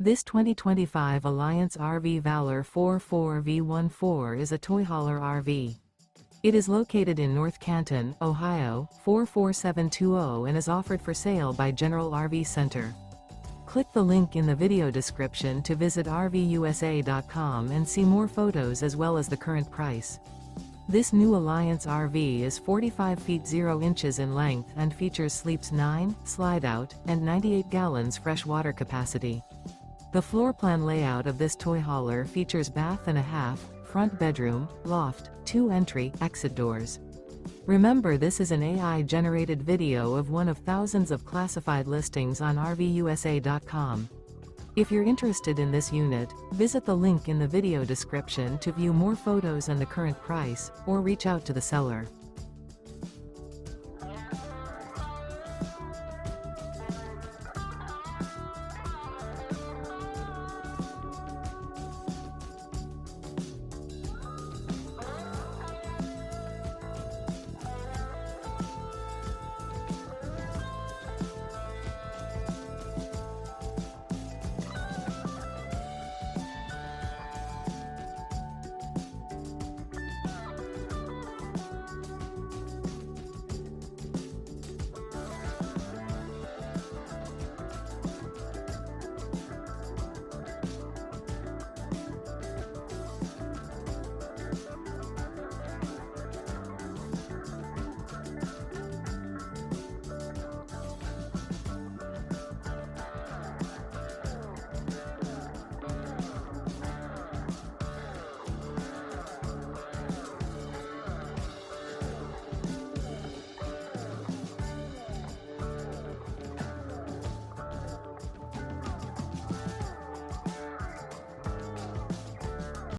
This 2025 Alliance RV Valor 44V14 is a toy hauler RV. It is located in North Canton, Ohio, 44720 and is offered for sale by General RV Center. Click the link in the video description to visit RVUSA.com and see more photos as well as the current price. This new Alliance RV is 45 feet 0 inches in length and features sleeps 9, slide-out, and 98 gallons fresh water capacity. The floor plan layout of this toy hauler features bath and a half, front bedroom, loft, 2 entry/exit doors. Remember, this is an AI-generated video of one of thousands of classified listings on RVUSA.com. If you're interested in this unit, visit the link in the video description to view more photos and the current price, or reach out to the seller.